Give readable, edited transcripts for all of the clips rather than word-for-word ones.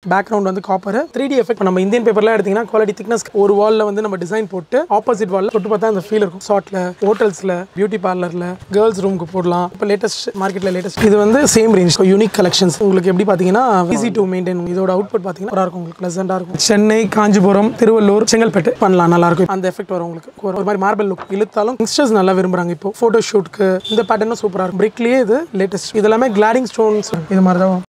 Background வந்து copper 3D effect நம்ம Indian பேப்பர்ல எடுத்தீங்கன்னா குவாலிட்டி திக்னஸ் ஒரு வால்ல வந்து நம்ம டிசைன் போட்டு ஆப்போசிட் வால்ல தொட்டு பார்த்தா அந்த ஃபீல் இருக்கும் ஷார்ட்ல ஹோட்டல்ஸ்ல பியூட்டி பார்லர்ல கேர்ள்ஸ் ரூமுக்கு போடலாம் இப்போ லேட்டஸ்ட் மார்க்கெட்ல லேட்டஸ்ட் இது வந்து சேம் ரேஞ்ச் யூனிக் கலெக்ஷன்ஸ் உங்களுக்கு எப்படி பாத்தீங்கன்னா ஈஸி டு மெயின்டைன் இதோட அவுட்புட் பாத்தீங்கன்னா இருக்கும் உங்களுக்கு ப்ளசண்டா இருக்கும் சென்னை காஞ்சிபுரம் திருவள்ளூர் செங்கல்பட்டு பண்ணலாம் நல்லா இருக்கும் அந்த எஃபெக்ட் வரும் உங்களுக்கு ஒரு மாதிரி மார்பிள் லுக் இழுத்தாலும் யங்ஸ்டர்ஸ் நல்லா விரும்புறாங்க இப்போ போட்டோ ஷூட்க்கு இந்த பேட்டர்னும் சூப்பரா இருக்கும் பிரிக்லயே இது லேட்டஸ்ட் இதெல்லாமே கிளாடிங் ஸ்டோன்ஸ் இது மாதிரி தான்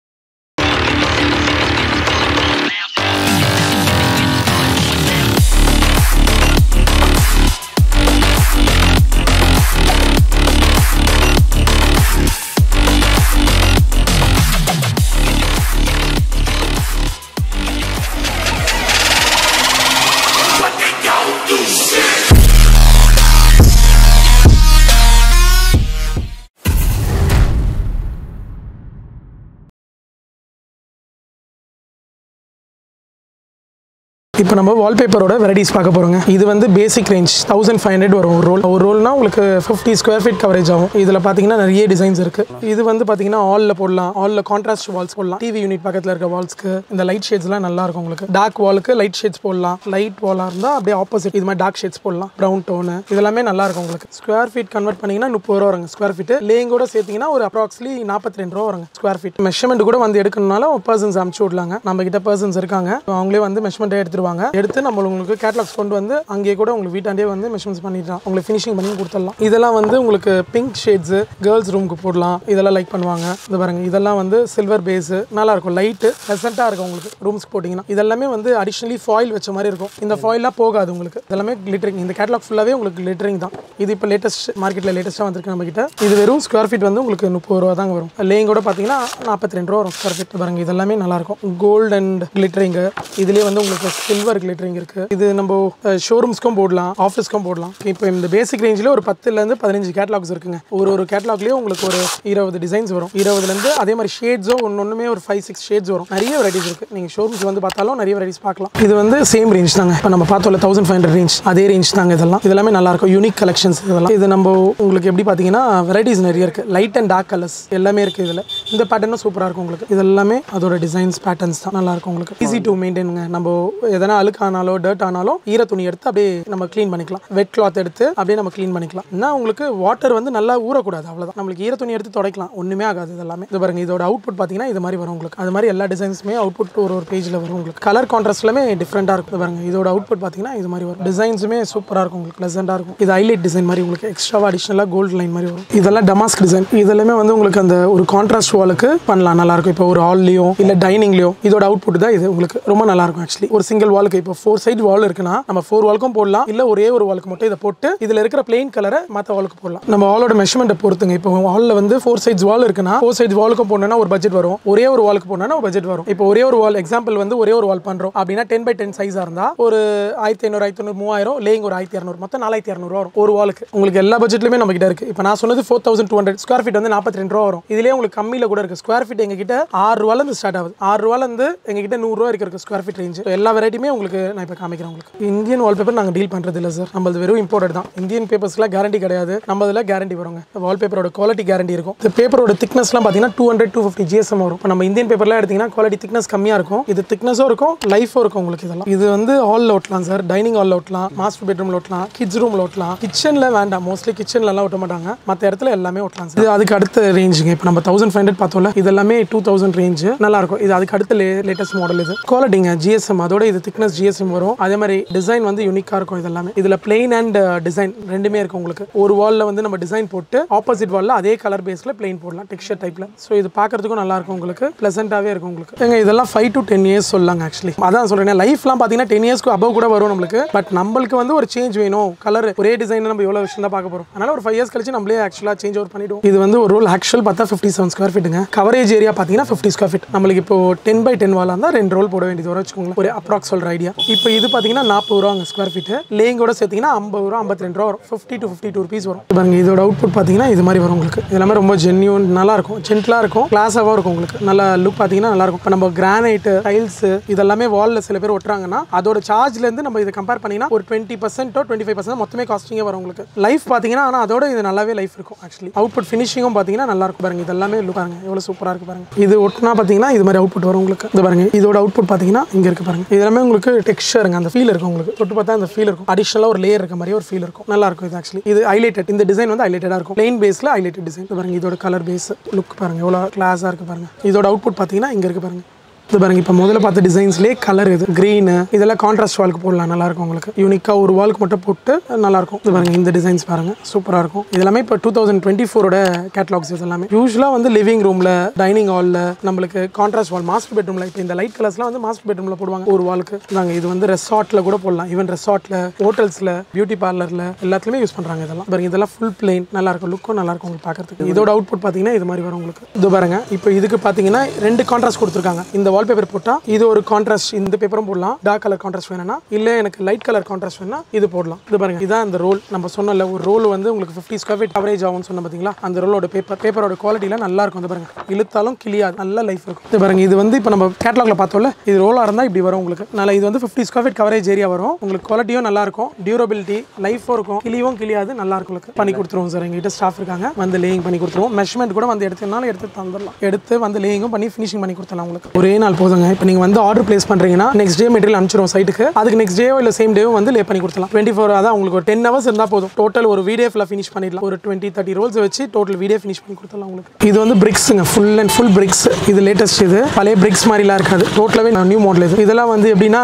இப்போ நம்ம வால்பேப்பரோட வெரைட்டிஸ் பார்க்க போறோங்க இது வந்து பேசிக் ரேஞ்ச் 1500 வரும் ஒரு ரோல்னா உங்களுக்கு 50 ஸ்கொயர் ஃபீட் கவரேஜ் ஆகும் இதில் பார்த்தீங்கன்னா நிறைய டிசைன்ஸ் இருக்கு இது வந்து பார்த்தீங்கன்னா ஆல்ல போடலாம் ஆல்ல கான்ட்ராஸ்ட் வால்ஸ் போடலாம் டிவி யூனிட் பக்கத்தில் இருக்க வால்ஸ்க்கு இந்த லைட் ஷேட்ஸ்லாம் நல்லா இருக்கும் உங்களுக்கு டார்க் வாலுக்கு லைட் ஷேட்ஸ் போடலாம் லைட் வாலாக இருந்தால் அப்படியே ஆப்போசிட் இது மாதிரி டார்க் ஷேட்ஸ் போடலாம் ப்ரௌன் டோனு இதெல்லாமே நல்லா இருக்கும் உங்களுக்கு ஸ்கொயர் ஃபீட் கன்வெர்ட் பண்ணிங்கன்னா 30 ரூபா வருங்க ஸ்கொயர் ஃபீட் லேங்கோட சேர்த்தீங்கன்னா ஒரு அப்ராக்ஸ்லி 42 ரூபா வருங்க ஸ்கொயர் ஃபீட் மெஷர்மெண்ட் கூட வந்து எடுக்கணும்னால பர்சன்ஸ் அனுப்பிச்சு விடலாங்க நம்ம கிட்ட பர்சன்ஸ் இருக்காங்க அவங்களே வந்து மெஷர்மெண்ட் எடுத்துருவாங்க எடுத்து நம்ம உங்களுக்கு கேட்டலாக்ஸ் கொண்டு வந்து அங்கேயே கூட உங்களுக்கு வீட்டாண்டே வந்து மெஷர்மெண்ட்ஸ் பண்ணிடலாம் உங்களுக்கு ஃபினிஷிங் பண்ணி கொடுத்துடலாம் இதெல்லாம் வந்து உங்களுக்கு பிங்க் ஷேட்ஸ் கேர்ள்ஸ் ரூமுக்கு போடலாம் இதெல்லாம் லைக் பண்ணுவாங்க இது பாருங்க இதெல்லாம் வந்து சில்வர் பேஸ் நல்லா இருக்கும் லைட்டு ப்ளசண்டா இருக்கும் உங்களுக்கு ரூம்ஸ்க்கு போட்டிங்கன்னா இதெல்லாமே வந்து அடிஷனலி ஃபாயில் வச்ச மாதிரி இருக்கும் இந்த ஃபாயிலாம் போகாது உங்களுக்கு இதெல்லாமே கிளிட்டரிங் இந்த கேட்டலாக் ஃபுல்லாவே உங்களுக்கு கிளிட்டரிங் தான் இது இப்போ லேட்டஸ்ட் மார்க்கெட்ல லேட்டஸ்ட்டாக வந்திருக்கு நம்ம கிட்ட இது வெறும் ஸ்கொயர் ஃபீட் வந்து உங்களுக்கு 30 ரூபா தாங்க வரும் லேயிங் கூட பார்த்தீங்கன்னா 42 ரூபா வரும் ஸ்கொயர் ஃபீட் பாருங்க இதெல்லாமே நல்லா இருக்கும் கோல்டு அண்ட் கிளிட்டரிங் இதுலேயே வந்து உங்களுக்கு சில்வர் கிளிட்டரிங் இருக்கு இது நம்ம ஷோரூம்ஸ்க்கும் போடலாம் ஆஃபீஸ்க்கும் போடலாம் இப்போ இந்த பேசிக் ரேஞ்சில் ஒரு 10லேருந்து 15 கேட்டலாக்ஸ் இருக்குங்க ஒரு கேட்டலாக்லேயே உங்களுக்கு ஒரு 20 டிசைன்ஸ் வரும் 20லேருந்து அதே மாதிரி ஷேட்ஸோ ஒன்றுமே ஒரு 5-6 ஷேட்ஸ் வரும் நிறைய வெரைட்டிஸ் இருக்கு நீங்கள் ஷோரூம்ஸ் வந்து பார்த்தாலும் நிறைய வெரைட்டிஸ் பார்க்கலாம் இது வந்து சேம் ரேஞ்ச் தாங்க இப்போ நம்ம பார்த்தோம்ல 1500 ரேஞ்ச் அதே ரேஞ்ச் தாங்க இதெல்லாம் இதெல்லாமே நல்லா இருக்கும் யூனிக் கலெக்ஷன்ஸ் இதெல்லாம் இது நம்ம உங்களுக்கு எப்படி பார்த்தீங்கன்னா வெரைட்டிஸ் நிறைய இருக்கு லைட் அண்ட் டார்க் கலர்ஸ் எல்லாமே இருக்கு இதில் இந்த பேட்டர்னும் சூப்பராக இருக்கும் உங்களுக்கு இதெல்லாமே அதோட டிசைன்ஸ் பேட்டர்ன்ஸ் தான் நல்லா இருக்கும் உங்களுக்கு ஈஸி டு மெயின்டைனுங்க நம்ம எதனா அழுக்கானாலோ டர்ட் ஆனாலும் ஈர துணி எடுத்து அப்படியே நம்ம க்ளீன் பண்ணிக்கலாம் வெட் கிளாத் எடுத்து அப்படியே நம்ம க்ளீன் பண்ணிக்கலாம் ஏன்னா உங்களுக்கு வாட்டர் வந்து நல்லா ஊறக்கூடாது அவ்வளோதான் நம்மளுக்கு ஈர துணி எடுத்து துடைக்கலாம் ஒன்றுமே ஆகாது இதெல்லாமே இது பாருங்க இதோட அவுட்புட் பார்த்தீங்கன்னா இது மாதிரி வரும் உங்களுக்கு அது மாதிரி எல்லா டிசைன்ஸுமே அவுட்புட் ஒரு பேஜில் வரும் உங்களுக்கு கலர் கான்ட்ராஸ்ட்லுமே டிஃப்ரெண்டாக இருக்கும் பாருங்க இதோட அவுட்புட் பார்த்தீங்கன்னா இது மாதிரி வரும் டிசைன்ஸுமே சூப்பராக இருக்கும் உங்களுக்கு ப்ளசண்டாக இருக்கும் இது ஹைலைட் டிசைன் மாதிரி உங்களுக்கு எக்ஸ்ட்ராவாக அடிஷனலாக கோல்டு லைன் மாதிரி வரும் இதெல்லாம் டமாஸ்க் டிசைன் இதெல்லாமே வந்து உங்களுக்கு அந்த ஒரு கான்ட்ராஸ்ட் வாலுக்கு பண்ணலாம் நல்லா இருக்கும் இப்போ ஒரு ஹால்லையோ இல்லை டைனிங்லையோ இதோட அவுட்புட் தான் இது உங்களுக்கு ரொம்ப நல்லா இருக்கும் ஆக்சுவலி ஒரு சிங்கிள் வாலுக்கு இப்போ 4 சைடு வால் இருக்குன்னா நம்ம 4 வாலுக்கும் போடலாம் இல்ல ஒரே ஒரு வாலுக்கு மட்டும் இதை போட்டு இதுல இருக்கிற பிளெயின் கலரை மற்ற வாலுக்கு போடலாம் நம்ம வாலோட மெஷர்மெண்ட் பொறுத்துங்க இப்போ வால்ல வந்து 4 சைட்ஸ் வால் இருக்குன்னா 4 சைட்ஸ் வாலுக்கும் போடணும்னா ஒரு பட்ஜெட் வரும் ஒரே ஒரு வாலுக்கு போடணும்னா ஒரு பட்ஜெட் வரும் இப்போ ஒரே ஒரு வால் எக்ஸாம்பிள் வந்து ஒரே ஒரு வால் பண்றோம் அப்படின்னா 10x10 சைஸா இருந்தா ஒரு 1500 3000 லேயிங் ஒரு 1200 மொத்தம் 4200 வரும் ஒரு வாலுக்கு உங்களுக்கு எல்லா பட்ஜெட்லயுமே நம்ம கிட்ட இருக்கு இப்போ நான் சொன்னது 4200 ஸ்கொயர் ஃபீட் வந்து 42 ரூபா வரும் இதுலயே உங்களுக்கு கம்மியில கூட இருக்கு ஸ்கொயர் ஃபீட் எங்க கிட்ட 6 ரூபாயில இருந்து ஸ்டார்ட் ஆகுது 6 ரூபாயில இருந்து எங்க கிட்ட 100 ரூபா இருக்கு ஸ்கொயர் ஃபீட் ரேஞ்ச் எல்லா வெரைட்டியுமே உங்களுக்கு நான் இப்போ காமிக்கிறேன் உங்களுக்கு இந்தியன் வால்பேப்பர் நாங்கள் டீல் பண்ணுறது இல்லை சார் நம்மளது வெறும் இம்போர்ட் தான் இந்தியன் பேப்பர்ஸ்லாம் கேரண்டி கிடையாது நம்ம இதில் கேரண்டி வருங்க வால்பேப்பரோட குவாலிட்டி கேரண்டி இருக்கும் இந்த பேப்பரோட திக்னஸ்லாம் பார்த்தீங்கன்னா 200-250 GSM வரும் இப்போ நம்ம இந்தியன் பேப்பர்லாம் எடுத்தீங்கன்னா குவாலிட்டி திக்னஸ் கம்மியாக இருக்கும் இது திக்னஸும் இருக்கும் லைஃபும் இருக்கும் உங்களுக்கு இதெல்லாம் இது வந்து ஹாலில் ஓட்டலாம் சார் டைனிங் ஹாலில் ஓட்டலாம் மாஸ்டர் பெட்ரூமில் ஓட்டலாம் கிட்ஸ் ரூமில் ஓட்டலாம் கிச்சனில் வேண்டாம் மோஸ்ட்லி கிச்சன்லலாம் ஓட்ட மாட்டாங்க மற்ற இடத்துல எல்லாமே ஓட்டலாம் சார் இது அதுக்கு அடுத்த ரேஞ்சுங்க இப்போ நம்ம 1500 பார்த்தோம்ல இது எல்லாமே 2000 ரேஞ்ச் நல்லா இருக்கும் இது அதுக்கு அடுத்த லேட்டஸ்ட் மாடல் இது குவாலிட்டிங்க GSM அதோட இது திக்னஸ் GSM வரும் அதே மாதிரி டிசைன் வந்து யூனிக்கா இருக்கும் இதெல்லாமே இதுல பிளெயின் அண்ட் டிசைன் ரெண்டுமே இருக்கு உங்களுக்கு ஒரு வால்ல வந்து நம்ம டிசைன் போட்டு ஆப்போசிட் வால்ல அதே கலர் பேஸ்ல பிளெயின் போடலாம் டெக்ஸ்சர் டைப்ல சோ இது பார்க்கிறதுக்கும் நல்லா இருக்கும் உங்களுக்கு ப்ளசண்டாவே இருக்கும் உங்களுக்கு எங்க இதெல்லாம் 5 to 10 இயர்ஸ் சொல்லலாம் ஆக்சுவலி அதான் சொல்றேன் லைஃப்லாம் பாத்தீங்கன்னா 10 இயர்ஸ்க்கு அபவ் கூட வரும் நம்மளுக்கு பட் நம்மளுக்கு வந்து ஒரு சேஞ்ச் வேணும் கலர் ஒரே டிசைன் நம்ம எவ்வளவு விஷயம் தான் பார்க்க போறோம் அதனால ஒரு 5 இயர்ஸ் கழிச்சு நம்மளே ஆக்சுவலா சேஞ்ச் ஓவர் பண்ணிடுவோம் இது வந்து ஒரு ரோல் ஆக்சுவல் பார்த்தா 57 ஸ்கொயர் ஃபீட்டுங்க கவரேஜ் ஏரியா பாத்தீங்கன்னா 50 ஸ்கொயர் ஃபீட் நம்மளுக்கு இப்போ 10x10 வாலா இருந்தா 2 ரோல் போட வேண்டியது வரும் வச்சுக்கோங்க ஒரு அப்ராக்ஸ் சொல்ற ஐடியா இப்போ இது பாத்தீங்கன்னா 40 ரூபா ஸ்கொயர் ஃபீட் லேங்கோட சேர்த்தீங்கன்னா 50 ரூபா 52 ரூபா வரும் 50 to 52 rupees வரும் பாருங்க இதோட அவுட்புட் பாத்தீங்கன்னா இது மாதிரி வரும் உங்களுக்கு இதெல்லாமே ரொம்ப ஜென்யூன் நல்லா இருக்கும் ஜென்டிலா இருக்கும் கிளாஸாவா இருக்கும் உங்களுக்கு நல்ல லுக் பாத்தீங்கன்னா நல்லா இருக்கும் இப்போ நம்ம கிரானைட் டைல்ஸ் இதெல்லாமே வால்ல சில பேர் ஒட்டுறாங்கன்னா அதோட சார்ஜ்ல இருந்து நம்ம இதை கம்பேர் பண்ணீங்கன்னா ஒரு 20% or 25% மொத்தமே காஸ்டிங்கே வரும் உங்களுக்கு லைஃப் பாத்தீங்கன்னா ஆனா அதோட இது நல்லாவே லைஃப் இருக்கும் ஆக்சுவலி அவுட்புட் ஃபினிஷிங்கும் பாத்தீங்கன்னா நல்லா இருக்கும் பாருங்க இதெல்லாமே லுக் பாருங்க எவ்வளவு சூப்பரா இருக்கு பாருங்க. இது ஒட்டினா பாத்தீங்கன்னா இது மாதிரி அவுட்புட் வரும் உங்களுக்கு. இது பாருங்க இதோட அவுட்புட் பாத்தீங்கன்னா இங்க இருக்கு பாருங்க. இது எல்லாமே உங்களுக்கு டெக்ஸ்சருங்க, அந்த ஃபீல் இருக்கும் உங்களுக்கு. தொட்டு பார்த்தா அந்த ஃபீல் இருக்கும். அடிஷனலா ஒரு லேயர் இருக்க மாதிரி ஒரு ஃபீல் இருக்கும். நல்லா இருக்கும். இது ஆக்சுவலி இது ஹைலைட்டட். இந்த டிசைன் வந்து ஹைலைட்டடா இருக்கும். பிளைன் பேஸ்ல ஹைலைட்டட் டிசைன். இது பாருங்க இதோட கலர் பேஸ் லுக் பாருங்க எவ்வளவு கிளாஸா இருக்கு பாருங்க. இதோட அவுட்புட் பாத்தீங்கன்னா இங்க இருக்கு பாருங்க. இது பாருங்க இப்போ முதல்ல பார்த்த டிசைன்ஸ்லேயே கலர் இது கிரீன் இதெல்லாம் கான்ட்ராஸ்ட் வால்க்கு போடலாம். நல்லா இருக்கும் உங்களுக்கு. யூனிக்கா ஒரு வால்க்கு மட்டும் போட்டு நல்லா இருக்கும். இது பாருங்க இந்த டிசைன்ஸ் பாருங்க சூப்பரா இருக்கும். இதெல்லாமே இப்போ 2024 கேட்டலாக்ஸ். இது எல்லாமே யூஸ்வலா வந்து லிவிங் ரூம்ல டைனிங் ஹால்ல நம்மளுக்கு கான்ட்ராஸ்ட் வால் மாஸ்டர் பெட்ரூம்ல இப்போ இந்த லைட் கலர்ஸ்லாம் வந்து மாஸ்டர் பெட்ரூம்ல போடுவாங்க ஒரு வால்க்கு. நாங்கள் இது வந்து ரெசார்ட்ல கூட போடலாம். ஈவன் ரெசார்ட்ல ஹோட்டல்ஸ்ல பியூட்டி பார்லர்ல எல்லாத்துலயுமே யூஸ் பண்றாங்க. இதெல்லாம் பாருங்க இதெல்லாம் ஃபுல் பிளைன் நல்லா இருக்கும். லுக்கும் நல்லா இருக்கும் உங்களுக்கு பார்க்கறதுக்கு. இதோட அவுட்புட் பாத்தீங்கன்னா இது மாதிரி வரும் உங்களுக்கு. இது பாருங்க இப்போ இதுக்கு பாத்தீங்கன்னா 2 கான்ட்ராஸ்ட் கொடுத்துருக்காங்க. இந்த வால்பேப்பர் போட்டா இது ஒரு கான்ட்ராஸ்ட். இந்த பேப்பரும் போடலாம். டார்க் கலர் கான்ட்ராஸ்ட் வேணும்னா இல்ல எனக்கு லைட் கலர் கான்ட்ராஸ்ட் வேணும்னா இது போடலாம். இது பாருங்க இதான் அந்த ரோல். நம்ம சொன்னல ஒரு ரோல் வந்து உங்களுக்கு 50 ஸ்கொயர் ஃபீட் கவரேஜ் ஆகும்னு சொன்ன பாத்தீங்களா. அந்த ரோலோட பேப்பரோட குவாலிட்டில நல்லா இருக்கும். இது பாருங்க இழுத்தாலும் கிளியாது நல்ல லைஃப் இருக்கும். இது பாருங்க இது வந்து இப்போ நம்ம கேட்டலாக்ல பார்த்தோம்ல இது ரோலா இருந்தா இப்படி வரும் உங்களுக்கு. நல்லா இது வந்து 50 ஸ்கொயர் ஃபீட் கவரேஜ் ஏரியா வரும் உங்களுக்கு. குவாலிட்டியும் நல்லா இருக்கும். டியூரபிலிட்டி லைஃபும் இருக்கும். கிளியும் கிளியாது நல்லா இருக்கும் உங்களுக்கு. பண்ணி கொடுத்துருவோம் சார். எங்ககிட்ட ஸ்டாஃப் இருக்காங்க. வந்து லேயிங் பண்ணி கொடுத்துருவோம். மெஷர்மெண்ட் கூட வந்து எடுத்துனாலும் எடுத்து தந்துடலாம். எடுத்து வந்து லேயிங்கும் பண்ணி ஃபினிஷிங் பண்ணி கொடுத்துடலாம் உங்களுக்கு. ஒரே நாள் போதுங்க. இப்போ நீங்க வந்து ஆர்டர் பிளேஸ் பண்றீங்கன்னா நெக்ஸ்ட் டே மெட்டீரியல் அனுப்பிச்சிரும் சைட்டுக்கு. அதுக்கு நெக்ஸ்ட் டேவோ இல்ல சேம் டேவோ வந்து லே பண்ணி கொடுத்துடலாம். 24 அதான் உங்களுக்கு ஒரு 10 ஹவர்ஸ் இருந்தா போதும். டோட்டல் ஒரு வீடியோ ஃபுல்லா ஃபினிஷ் பண்ணிடலாம். ஒரு 20-30 ரோல்ஸ் வச்சு டோட்டல் வீடியோ ஃபினிஷ் பண்ணி கொடுத்துடலாம் உங்களுக்கு. இது வந்து பிரிக்ஸ்ங்க. ஃபுல் அண்ட் ஃபுல் பிரிக்ஸ். இது லேட்டஸ்ட். இது பழைய பிரிக்ஸ் மாதிரிலாம் இருக்காது. டோட்டலாவே நியூ மாடல் இது. இதெல்லாம் வந்து எப்படின்னா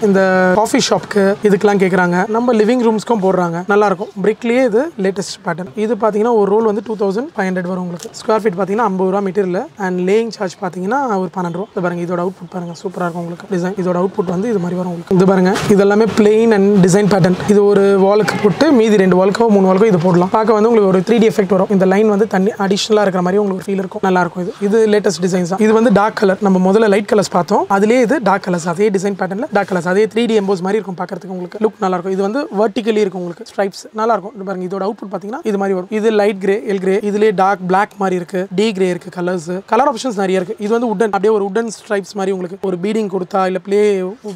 இந்த காஃபி ஷாப்க்கு இதுக்கெல்லாம் கேட்குறாங்க. நம்ம லிவிங் ரூம்ஸ்க்கும் போடுறாங்க. நல்லா இருக்கும். பிரிக்லயே இது லேட்டஸ்ட் பேட்டர்ன். இது பாத்தீங்கன்னா ஒரு ரோல் வந்து 2500 வரும் உங்களுக்கு. ஸ்கொயர் ஃபீட் பாத்தீங்கன்னா 50 ரூபா மெட்டீரியல் அண்ட் லேயிங் சார்ஜ் பாத்தீங்கன்னா ஒரு 12 ரூபா. இது பாருங்க இதோட அவுட்புட் பாருங்க சூப்பரா இருக்கும் உங்களுக்கு. டிசைன் இதோட அவுட்புட் வந்து இது மாதிரி வரும் உங்களுக்கு. இது பாருங்க இதெல்லாமே பிளைன் அண்ட் டிசைன் பேட்டர்ன். இது ஒரு வாலுக்கு போட்டு மீதி 2 வால்க்கோ 3 வால்க்கோ இது போடலாம். பார்க்க வந்து உங்களுக்கு ஒரு 3D எஃபெக்ட் வரும். இந்த லைன் வந்து தண்ணி அடிஷனலா இருக்கிற மாதிரி உங்களுக்கு ஃபீல் இருக்கும். நல்லா இருக்கும். இது லேட்டஸ்ட் டிசைன்ஸ் தான். இது வந்து டார்க் கலர். நம்ம முதல்ல லைட் கலர்ஸ் பார்த்தோம். அதுலயே இது டார்க் கலர்ஸ். அதே டிசைன் பேட்டர்ன்ல டார்க் கலர்ஸ். அதே 3D எம்போஸ் மாதிரி இருக்கும் பார்க்கறதுக்கு உங்களுக்கு. லுக் நல்லா இருக்கும். இது வந்து வெர்டிகலி இருக்கும் உங்களுக்கு. ஸ்ட்ரைப்ஸ் நல்லா இருக்கும். இது பாருங்க இதோட அவுட்புட் பாத்தீங்கன்னா இது மாதிரி வரும். இது லைட் கிரே எல் கிரே. இதுலயே டார்க் பிளாக் மாதிரி இருக்கு. டி கிரே இருக்கு. கலர் ஆப்ஷன்ஸ் நிறைய இருக்கு. இது வந்து உடன் அப்படியே ஒரு உடன் ஸ்ட்ரைப்ஸ் மாதிரி உங்களுக்கு. ஒரு பீடிங் கொடுத்தா இல்ல ப்ளே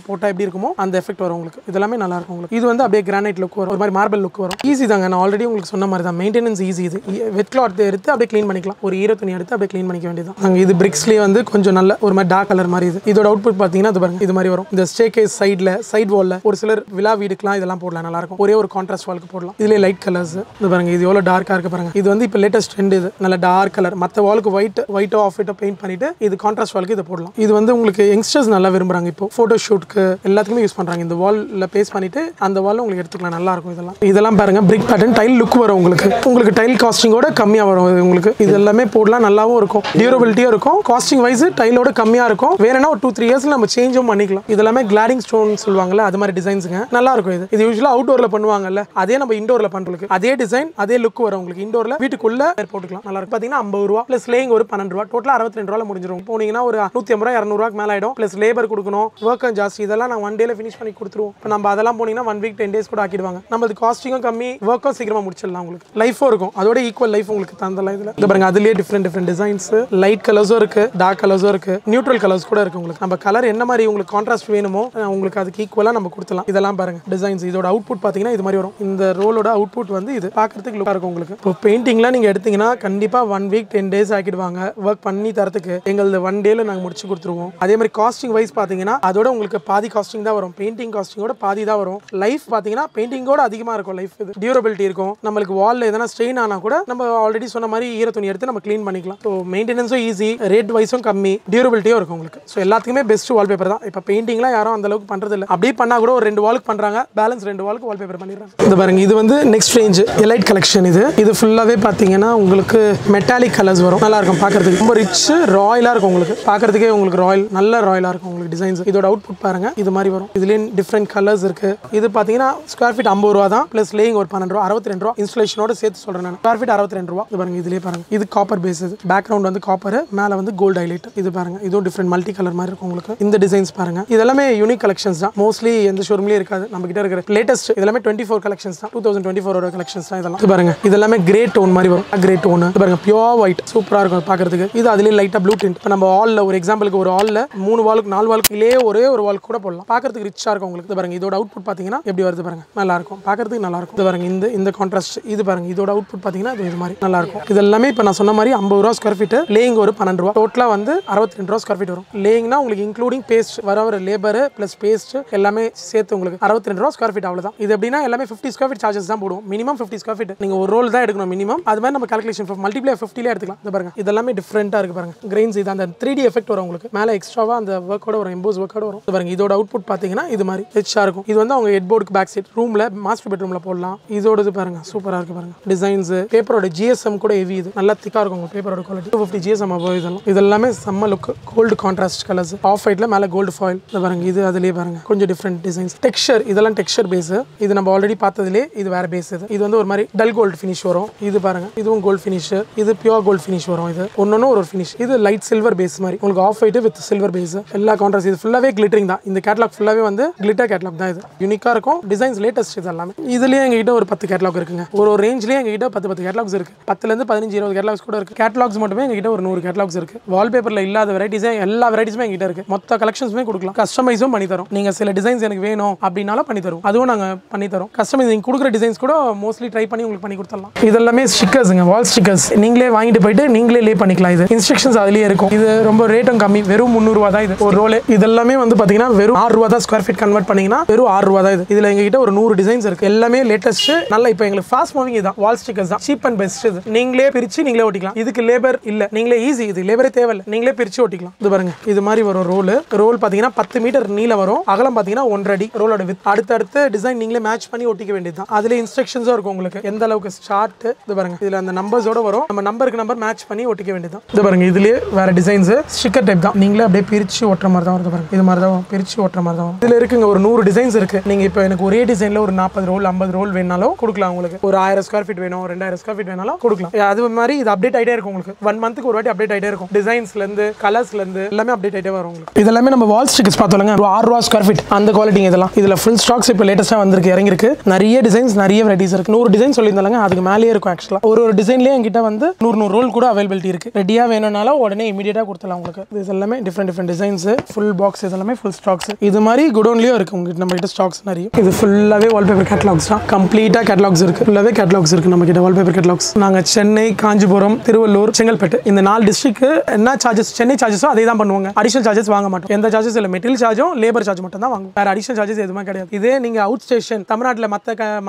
போட்டா எப்படி இருக்குமோ அந்த எஃபெக்ட் வரும் உங்களுக்கு. இதெல்லாமே நல்லா இருக்கும் உங்களுக்கு. இது வந்து அப்படியே கிரானைட் லுக் வரும். ஒரு மாதிரி மார்பிள் லுக் வரும். ஈஸி தாங்க. நான் ஆல்ரெடி உங்களுக்கு சொன்ன மாதிரி தான். Maintenance easy. இது வெட் கிளாத் எடுத்து அப்படியே க்ளீன் பண்ணிக்கலாம். ஒரு ஈர துணி எடுத்து அப்படியே க்ளீன் பண்ணிக்க வேண்டியதான். இது பிரிக்ஸ்லயே வந்து கொஞ்சம் நல்ல ஒரு மாதிரி டார்க் கலர் மாதிரி இது. இதோட அவுட்புட் பாத்தீங்கன்னா இது பாருங்க இது மாதிரி வரும். இந்த ஸ்டேர்கேஸ் சைடுல சைடு வால்ல ஒரு சிலர் விழா வீடுக்குலாம் இதெல்லாம் போடலாம். நல்லா இருக்கும். ஒரே ஒரு கான்ட்ராஸ்ட் வால்க்கு போடலாம். இதுல லைட் கலர்ஸ். இது பாருங்க இது எவ்வளவு டார்க்கா இருக்கு பாருங்க. இது வந்து இப்போ லேட்டஸ்ட் ட்ரெண்ட். இது நல்ல டார்க் கலர். மத்த வால்க்கு ஒயிட்டோ ஆஃப் ஒயிட்டோ பெயிண்ட் பண்ணிட்டு இது கான்ட்ராஸ்ட் வால்க்கு இதை போடலாம். இது வந்து உங்களுக்கு யங்ஸ்டர்ஸ் நல்லா விரும்புறாங்க. இப்போ போட்டோ ஷூட்க்கு எல்லாத்துக்குமே யூஸ் பண்றாங்க. இந்த வால்ல பேஸ்ட் பண்ணிட்டு அந்த வால்ல உங்களுக்கு எடுத்துக்கலாம். நல்லா இருக்கும். இதெல்லாம் பாருங்க பிரிக் பேட்டர்ன் டைல் லுக் வரும் உங்களுக்கு டைல் காஸ்டிங்கோட கம்மியா வரும் உங்களுக்கு. இது எல்லாமே போடலாம். நல்லாவும் இருக்கும். டியூரபிலிட்டியும் இருக்கும். காஸ்டிங் வைஸ் டைலோட கம்மியா இருக்கும். வேறனா ஒரு 2-3 இயர்ஸ்ல நம்ம சேஞ்சும் பண்ணிக்கலாம். இதெல்லாமே கிளாடிங் ஸ்டோன் சொல்லுவாங்கல்ல அது மாதிரி டிசைன்ஸ்ங்க. நல்லா இருக்கும். இது யூசுவலா அவுட்டோர்ல பண்ணுவாங்கல்ல அதே நம்ம இன்டோர்ல பண்றதுக்கு அதே டிசைன் அதே லுக் வரும் உங்களுக்கு. இன்டோர்ல வீட்டுக்குள்ள போட்டுக்கலாம். நல்லா இருக்கும். பாத்தீங்கன்னா 50 ரூபா பிளஸ் லேயிங் ஒரு 12 ரூபா. டோட்டலா 62 ரூபால முடிஞ்சிரும். போனீங்கன்னா ஒரு 150 ரூபா 200 ரூபாய்க்கு மேல ஆயிடும். பிளஸ் லேபர் கொடுக்கணும். ஒர்க் ஜாஸ்தி. இதெல்லாம் நான் 1 டேல ஃபினிஷ் பண்ணி கொடுத்துருவோம். இப்போ நம்ம அதெல்லாம் போனீங்கன்னா 1 வீக் 10 டேஸ் கூட ஆக்கிடுவாங்க. நம்ம காஸ்டிங்கும் கம்மி ஒர்க்கும் சீக்கிரமா முடிச்சிடலாம். உங்களுக்கு லைஃபும் இருக்கும். அதோட ஈக்குவல் லைஃப் உங்களுக்கு தந்தலாம். இதுல இந்த பாருங்க அதுலயே டிஃப்ரெண்ட் டிசைன்ஸ் லைட் கலர்ஸும் இருக்கு டார்க் கலர்ஸும் இருக்கு நியூட்ரல் கலர்ஸ் கூட இருக்கு உங்களுக்கு. நம்ம கலர் என்ன மாதிரி உங்களுக்கு கான்ட்ராஸ்ட் வேணுமோ உங்களுக்கு அதுக்கு ஈக்குவலா நம்ம கொடுத்தலாம். இதெல்லாம் பாருங்க டிசைன்ஸ். இதோட அவுட்புட் பாத்தீங்கன்னா இது மாதிரி வரும். இந்த ரோலோட அவுட்புட் வந்து இது பார்க்கறதுக்கு லுக்கா இருக்கும் உங்களுக்கு. இப்போ பெயிண்டிங்லாம் நீங்க எடுத்தீங்கன்னா கண்டிப்பா 1 வீக் 10 டேஸ் ஆக்கிடுவாங்க. ஒர்க் பண்ணி தரத்துக்கு எங்களது 1 டேல நாங்க முடிச்சு கொடுத்துருவோம். அதே மாதிரி காஸ்டிங் வைஸ் பாத்தீங்கன்னா அதோட உங்களுக்கு பாதி காஸ்டிங் தான் வரும். பெயிண்டிங் காஸ்டிங்கோட பாதி தான் வரும். லைஃப் பாத்தீங்கன்னா பெயிண்டிங்கோட அதிகமா இருக்கும் லைஃப். இது டியூரபிலிட்டி இருக்கும். நம்மளுக்கு வால்ல எதனா ஸ்ட்ரெயின் ஆனா கூட நம்ம ஆல்ரெடி சொன்ன மாதிரி ஈர துணி எடுத்து நம்ம க்ளீன் பண்ணிக்கலாம். ஸோ மெயின்டெனன்ஸும் ஈஸி, ரேட் வைஸும் கம்மி, டியூரபிலிட்டியும் இருக்கும் உங்களுக்கு. ஸோ எல்லாத்துக்குமே பெஸ்ட் வால்பேப்பர் தான். இப்போ பெயிண்டிங்லாம் யாரும் அந்த அளவுக்கு பண்றது இல்லை. அப்படியே பண்ணா கூட ஒரு 2 வாலுக்கு பண்றாங்க. பேலன்ஸ் 2 வாலுக்கு வால்பேப்பர் பண்ணிடுறாங்க. இந்த பாருங்க இது வந்து நெக்ஸ்ட் ரேஞ்ச் எலைட் கலெக்ஷன். இது ஃபுல்லாவே பாத்தீங்கன்னா உங்களுக்கு மெட்டாலிக் கலர்ஸ் வரும். நல்லா இருக்கும் பார்க்கறதுக்கு. ரொம்ப ரிச் ராயலா இருக்கும் உங்களுக்கு. பார்க்கறதுக்கே உங்களுக்கு ராயல் நல்ல ராயலா இருக்கும் உங்களுக்கு டிசைன்ஸ். இதோட அவுட்புட் பாருங்க இது மாதிரி வரும். இதுலயே டிஃப்ரெண்ட் கலர்ஸ் இருக்கு. இது பாத்தீங்கன்னா ஸ்கொயர் ஃபீட் 50 ரூபா தான். பிளஸ் லேயிங் ஒரு 12 ரூபா 62 ரூபா. இன்ஸ்டலேஷனோட சேர்த்து சொல்றேன் நான். ஸ்கொயர் ஃபீட் 62 ரூபா. இது பாருங்க இதுலயே பாருங்க. இது காப்பர் பேஸ். பேக்ரவுண்ட் வந்து காப்பர், மேல வந்து கோல்ட் ஹைலைட். இது பாருங்க இதுவும் டிஃப்ரெண்ட் மல்டி கலர் மாதிரி இருக்கும் உங்களுக்கு. இந்த டிசைன்ஸ் பாருங்க. இதெல்லாமே யூனிக் கலெக்ஷன்ஸ் தான். மோஸ்ட்லி எந்த ஷோரூம்லயும் இருக்காது. நம்ம கிட்ட இருக்கிற லேட்டஸ்ட் இதெல்லாமே 24 கலெக்ஷன்ஸ் தான். 2024 கலெக்ஷன்ஸ் தான் இதெல்லாம். இது பாருங்க இதெல்லாமே கிரே டோன் மாதிரி வரும். Grey tone. இது பாருங்க பியூர் ஒயிட் சூப்பரா இருக்கும் பார்க்கிறதுக்கு. இது அதுலயே லைட்டா ப்ளூ டிண்ட். இப்போ நம்ம ஹால்ல ஒரு எக்ஸாம்பிளுக்கு ஒரு ஹால்ல 3 வாலுக்கு 4 வாலுக்கு இல்லே ஒரே ஒரு வால் கூட போடலாம். பார்க்கிறதுக்கு ரிச்சா இருக்கும் உங்களுக்கு. இது பாருங்க, இதோட அவுட்புட் பாத்தீங்கன்னா எப்படி வருது பாருங்க, நல்லா இருக்கும், பார்க்கிறதுக்கு நல்லா இருக்கும். இது பாருங்க, இந்த கான்ட்ராஸ்ட் இது பாருங்க, இதோட அவுட்புட் பாத்தீங்கன்னா இது மாதிரி நல்லா இருக்கும். இது எல்லாமே இப்போ நான் சொன்ன மாதிரி 50 ரூபா ஸ்கொயர் ஃபீட், லேயிங் ஒரு 12 ரூபா, டோட்டலா வந்து 62 ரூபா ஸ்கொயர் ஃபீட் வரும். லேயிங்னா உங்களுக்கு இன்க்ளூடிங் பேஸ்ட் வர லேபர் பிளஸ் பேஸ்ட் எல்லாமே சேர்த்து உங்களுக்கு 62 ரூபா ஸ்கொயர் ஃபீட். அவ்வளவுதான். இது எப்படின்னா எல்லாமே 50 ஸ்கொயர் ஃபீட் சார்ஜஸ் தான் போடுவோம். மினிமம் 50 ஸ்கொயர் ஃபீட் நீங்க ஒரு ரோல் தான் எடுக்கணும் மினிமம். அது மாதிரி நம்ம கால்குலேஷன் மல்டிப்ளை 50ல எடுத்துக்கலாம். இது பாருங்க, இதெல்லாமே டிஃபரெண்டா இருக்கு பாருங்க. கிரெயின்ஸ் இது அந்த 3D எஃபெக்ட் வரும் உங்களுக்கு. மேல எக்ஸ்ட்ராவா அந்த வர்க்கோட வரும், எம்போஸ் வர்க்கோட வரும். இது பாருங்க, இதோட அவுட்புட் பாத்தீங்கன்னா இது மாதிரி ரிச்சா இருக்கும். இது வந்து அவங்க ஹெட் போர்டுக்கு பேக் சைடு ரூம்ல மாஸ்டர் பெட்ரூம்ல போடலாம். இதோட இது பாருங்க சூப்பரா இருக்கு பாருங்க. டிசைன்ஸ் பேப்பரோட GSM கூட ஹெவி, இது நல்லா திக்கா இருக்கும் உங்க பேப்பரோட குவாலிட்டி. 250 GSM இதெல்லாம் இதெல்லாமே செம்ம look. Gold contrast colours, off ஒயிட்ல மேல கோல்டு ஃபாயில். இது பாருங்க, இது அதுலயே பாருங்க கொஞ்சம் டிஃபரெண்ட் டிசைன்ஸ். டெக்ஸ்சர் இதெல்லாம் டெக்ஸ்சர் பேஸ். இது நம்ம ஆல்ரெடி பார்த்ததுலே இது வேற பேஸ். இது வந்து ஒரு மாதிரி டல் கோல்டு ஃபினிஷ் வரும். இது பாருங்க, இதுவும் கோல்டு ஃபினிஷ், இது பியூர் கோல்டு ஃபினிஷ் வரும். இது ஒன்னொன்னு ஒரு ஃபினிஷ். இது லைட் சில்வர் பேஸ் மாதிரி உங்களுக்கு off white with silver base. எல்லா கான்ட்ராஸ்ட். இது ஃபுல்லாவே கிளிட்டரிங் தான். இந்த கேட்டலாக் ஃபுல்லாவே வந்து கிளிட்டர் கேட்டலாக் தான். இது யூனிக்கா இருக்கும். Designs latest. இது எல்லாமே இதுலயே எங்ககிட்ட ஒரு 10 கேட்டலாக் இருக்குங்க. ஒரு ரேஞ்ச்லயே எங்ககிட்ட 10 கேட்டலாக்ஸ் இருக்கு. 10ல இருந்து 15 20 கேட்டலாக்ஸ் கூட இருக்கு. கேட்டலாக்ஸ் மட்டுமே எங்ககிட்ட ஒரு 100 கேட்டலாக்ஸ் இருக்கு. வால்பேப்பர்ல இல்லாத வெரைட்டிஸ் எல்லா வெரைட்டிஸுமே எங்ககிட்ட இருக்கு. மொத்த கலெக்ஷன்ஸுமே கொடுக்கலாம். கஸ்டமைஸும் பண்ணி தரோம். நீங்க சில டிசைன்ஸ் எனக்கு வேணும் அப்படினாலும் பண்ணி தரோம். அதுவும் நாங்க பண்ணி தரோம். கஸ்டமைஸ் நீங்க கொடுக்குற டிசைன்ஸ் கூட மோஸ்ட்லி ட்ரை பண்ணி உங்களுக்கு பண்ணி கொடுத்துடலாம். இதெல்லாமே ஸ்டிக்கர்ஸ்ங்க, வால் ஸ்டிக்கர்ஸ். நீங்களே வாங்கிட்டு போயிட்டு நீங்களே லே பண்ணிக்கலாம். இது இன்ஸ்ட்ரக்ஷன்ஸ் அதுலயே இருக்கும். இது ரொம்ப ரேட்டும் கம்மி, வெறும் 300 ரூபா தான் இது ஒரு ரோல். இதெல்லாமே வந்து பாத்தீங்கன்னா வெறும் 6 ரூபா தான் ஸ்கொயர் ஃபீட் கன்வெர்ட் பண்ணீங்கன்னா வெறும் 6 ரூபா தான் இது. இதுல எங்ககிட்ட ஒரு 100 டிசைன்ஸ் இருக்கு. எல்லாமே லேட்டஸ்ட். நல்லா இப்போ எங்களுக்கு ஃபாஸ்ட் மூவிங் இதான் வால் ஸ்டிக்கர்ஸ் தான். Cheap and best. இது நீங்களே பிரிச்சு நீங்களே ஒட்டிக்கலாம். இதுக்கு லேபர் இல்ல, நீங்களே ஈஸி. இது லேபரே தேவையில்லை, நீங்களே பிரிச்சு ஒட்டிக்கலாம். இது பாருங்க, இது மாதிரி வரும் ரோல் பாத்தீங்கன்னா 10 மீட்டர் நீளம் வரும். அகலம் பாத்தீங்கன்னா 1.5 அடி ரோலோட வித். அடுத்த டிசைன் நீங்களே மேட்ச் பண்ணி ஒட்டிக்க வேண்டியதுதான். அதுல இன்ஸ்ட்ரக்ஷன்ஸும் இருக்கும் உங்களுக்கு எந்த அளவுக்கு ஷார்ட். இது பாருங்க, இதுல அந்த நம்பர்ஸோட வரும். நம்ம நம்பருக்கு நம்பர் மேட்ச் பண்ணி ஒட்டிக்க வேண்டியதுதான். இது பாருங்க, இதுலயே வேற டிசைன்ஸ் ஸ்டிக்கர் டைப் தான். நீங்களே அப்படியே பிரிச்சு ஒட்டுற மாதிரி தான் வருது பாருங்க. இது மாதிரி தான் பிரிச்சு ஒட்டுற மாதிரி தான். இதுல இருக்குங்க ஒரு 100 டிசைன்ஸ் இருக்கு. நீங்க இப்போ எனக்கு ஒரே டிசைன்ல ஒரு 40 ரோல் 50 ரோல் வேணாலும் கொடுக்கலாம். உங்களுக்கு ஒரு 1000 ஸ்கொயர் ஃபீட் வேணும், 2000 ஸ்கொயர் ஃபீட் வேணாலும் கொடுக்கலாம். அது மாதிரி இது அப்டேட் ஆயிட்டே இருக்கும் உங்களுக்கு. 1 மந்த்க்கு ஒரு வாட்டி அப்டேட் ஆயிட்டே இருக்கும். டிசைன்ஸ்ல இருந்து கலர்ஸ்ல இருந்து எல்லாமே அப்டேட் ஆயிட்டே வரும் உங்களுக்கு. இதெல்லாமே நம்ம வால் ஸ்டிக்கர்ஸ் பார்த்தோம்ங்க, 6 ரூபா ஸ்கொயர் ஃபீட் அந்த குவாலிட்டி. இதெல்லாம் இதுல ஃபுல் ஸ்டாக்ஸ் இப்போ லேட்டஸ்டா வந்திருக்கு, இறங்கி இருக்கு. நிறைய டிசைன்ஸ், நிறைய வெரைட்டிஸ் இருக்கு. 100 டிசைன் சொல்லியிருந்தாங்க, அதுக்கு மேலேயே இருக்கும். ஆக்சுவலா ஒரு டிசைன்லயே என்கிட்ட வந்து 100 ரோல் கூட அவைலபிலிட்டி இருக்கு. ரெடியா வேணும்னாலும் உடனே இமீடியட்டா கொடுத்துலாம் உங்களுக்கு. இது எல்லாமே டிஃபரெண்ட் டிசைன்ஸ், ஃபுல் பாக்ஸ். இதெல்லாமே ஃபுல் ஸ்டாக்ஸ். இது மாதிரி குடோன்லயும் இருக்கு உங்களுக்கு. நம்ம கிட்ட ஸ்டாக்ஸ் நிறைய. இது ஃபுல்லாவே வால்பேப்பர் கேட்டலாக்ஸ் தான். கம்ப்ளீட்டா கேட்டலாக்ஸ் இருக்கு. ஃபுல்லாவே கேட்டலாக்ஸ் இருக்கு நம்ம கிட்ட வால்பேப்பர் கேட்டலாக்ஸ். நாங்க சென்னை, காஞ்சிபுரம், திருவள்ளூர், செங்கல்பட்டு இந்த 4 டிஸ்ட்ரிக்ட் என்ன சார்ஜஸ் சென்னை சார்ஜஸோ அதே தான் பண்ணுவாங்க. அடிஷனல் சார்ஜஸ் வாங்க மாட்டோம். எந்த சார்ஜஸ் இல்ல. மெட்டீரியல் சார்ஜும் லேபர் சார்ஜ் மட்டும் தான் வாங்குவோம். வேற அடிஷனல் சார்ஜஸ் எதுவுமே கிடையாது. இதே நீங்க அவுட் ஸ்டேஷன் தமிழ்நாட்டில்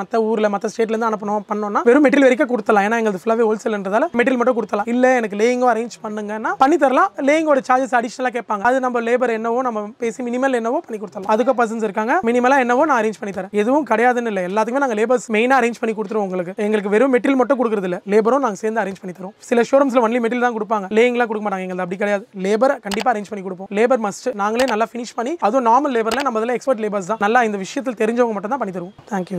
மத்த ஊர்ல மத்த ஸ்டேட்ல இருந்து அனுப்பணும் பண்ணோம்னா வெறும் மெட்டீரியல் வரைக்கும் கொடுத்தலாம். ஏன்னா எங்களுக்கு ஃபுல்லாவே ஹோல்சேல்ன்றதால மெட்டீரியல் மட்டும் கொடுத்தலாம். இல்ல எனக்கு லேயிங்கும் அரேஞ்ச் பண்ணுங்கன்னா பண்ணி தரலாம். லேயிங்கோட சார்ஜஸ் அடிஷனலா கேட்பாங்க. அது நம்ம லேபர் என்னவோ நம்ம பேசி மினிமல் என்னவோ பண்ணி கொடுத்தலாம். அதுக்கு பர்சன்ஸ் இருக்காங்க. மினிமலா என்னவோ நான் அரேஞ்ச் பண்ணி தரேன். எதுவும் கிடையாதுன்னு இல்லை. எல்லாத்துக்குமே நாங்க லேபர்ஸ் மெயினா அரேஞ்ச் பண்ணி கொடுத்துருவோம் உங்களுக்கு. எங்களுக்கு வெறும் மெட்டீரியல் மட்டும் கொடுக்குறது இல்ல, லேபரும் நாங்க சேர்ந்து அரேஞ்ச் பண்ணி தரோம். சில ஷோரூம்ஸ்ல ஒன்லி மெட்டீரியல் தான் கொடுப்பாங்க, லேயிங்லாம் கொடுக்க மாட்டாங்க. எங்களுக்கு அப்படி கிடையாது. லேபர் கண்டிப்பா அரேஞ்ச் பண்ணி கொடுப்போம். Labour must. நாங்களே நல்லா ஃபினிஷ் பண்ணி, அதுவும் நார்மல் லேபர்ல நம்ம எக்ஸ்பர்ட் லேபர்ஸ் தான். நல்லா இந்த விஷயத்தில் தெரிஞ்சவங்க மட்டும் தான் பண்ணி தருவோம். தேங்க்யூ.